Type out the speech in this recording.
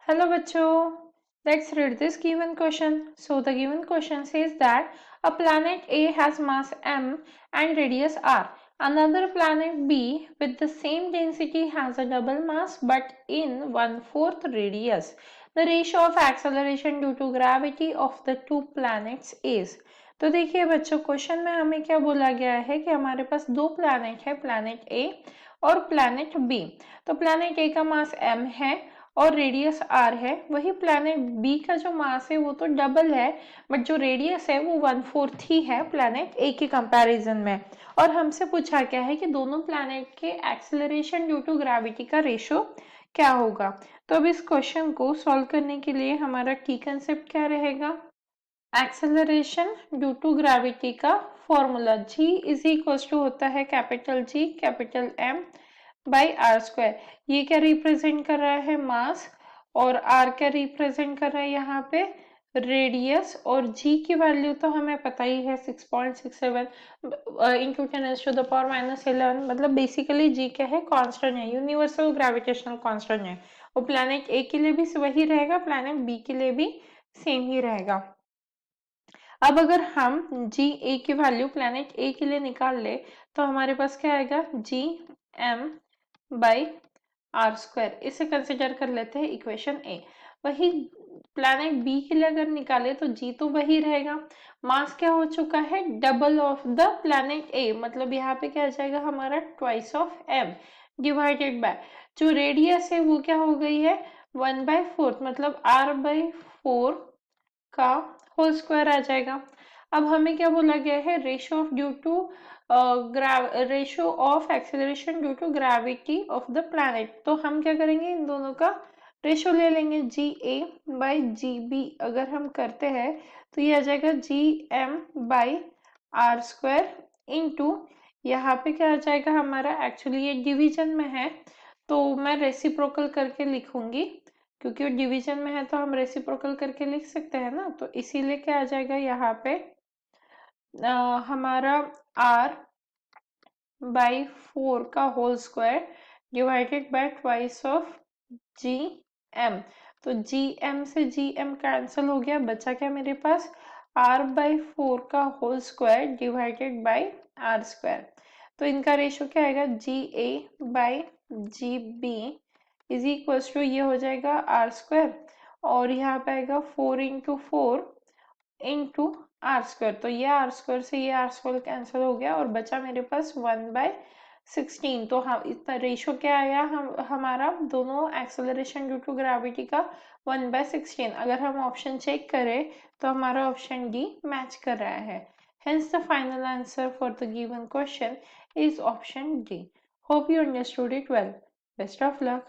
Hello bachcho. Let's read this given question. So the given question says that a planet A has mass m and radius r. Another planet B with the same density has a double mass but in 1/4 radius. The ratio of acceleration due to gravity of the two planets is. तो देखिए बच्चों question में हमें क्या बोला गया है कि हमारे पास दो प्लैनेट है, प्लैनेट ए और प्लैनेट बी। तो प्लैनेट ए का मास m है और रेडियस r है। वही प्लैनेट बी का जो मास है वो तो डबल है बट जो रेडियस है वो 1/4 ही है प्लैनेट ए के कंपैरिजन में। और हमसे पूछा क्या है कि दोनों प्लैनेट के एक्सेलरेशन ड्यू टू ग्रेविटी का रेशो क्या होगा। तो अब इस क्वेश्चन को सॉल्व करने के लिए हमारा की कंसेप्ट क्या रहेगा। एक्सेलरेशन ड्यू टू ग्रेविटी का formula g is equal to होता है capital G capital M by R square. ये क्या रिप्रेजेंट कर रहा है, मास, और r क्या रिप्रेजेंट कर रहा है यहाँ पे, रेडियस। और g की वैल्यू तो हमें पता ही है 6.67 इंटू 10⁻⁻11। मतलब बेसिकली g क्या है, कांस्टेंट है, यूनिवर्सल ग्रेविटेशनल कांस्टेंट है। और प्लैनेट a के लिए भी वही रहेगा, प्लैनेट b के लिए भी सेम ही रहेगा। अब अगर हम जी ए की वैल्यू प्लैनेट ए के लिए निकाल ले तो हमारे पास क्या आएगा, G M by R square. इसे कंसिडर कर लेते हैं इक्वेशन ए। वही प्लैनेट बी के लिए अगर निकाले तो जी तो वही रहेगा, मास क्या हो चुका है, double of the planet A. मतलब यहाँ पे क्या आ जाएगा हमारा twice of M divided by जो रेडियस है वो क्या हो गई है 1/4, मतलब r/4 का होल स्क्वायर आ जाएगा। अब हमें क्या बोला गया है, ratio of due to ratio of acceleration due to gravity of the planet. तो हम क्या करेंगे, इन दोनों का रेशियो ले लेंगे, जी ए बाई जी बी। अगर हम करते हैं तो ये आ जाएगा G M by R square into यहाँ पे क्या आ जाएगा हमारा, एक्चुअली ये डिवीजन में है तो मैं रेसिप्रोकल करके लिखूंगी, क्योंकि वो डिवीजन में है तो हम रेसिप्रोकल करके लिख सकते हैं ना। तो इसीलिए क्या आ जाएगा यहाँ पे हमारा r बाई 4 का whole square divided by twice of G M. तो जी एम से जी एम कैंसिल हो गया, बचा क्या मेरे पास r/4 का whole square divided by r square. तो इनका रेशियो क्या आएगा, g a by g b is equal to ये हो जाएगा आर स्क्वायर, और यहाँ पे आएगा 4 इंटू 4 इंटू आर स्क्वायर। तो ये आर स्क्वायर से ये आर स्क्वायर कैंसिल हो गया और बचा मेरे पास 1/16। तो हम इतना रेशियो क्या आया, हमारा दोनों एक्सेलरेशन ड्यू टू ग्रेविटी का 1/16। अगर हम ऑप्शन चेक करें तो हमारा ऑप्शन डी मैच कर रहा है। Hence the final answer for the given question is option D. Hope you understood it well. Best of luck.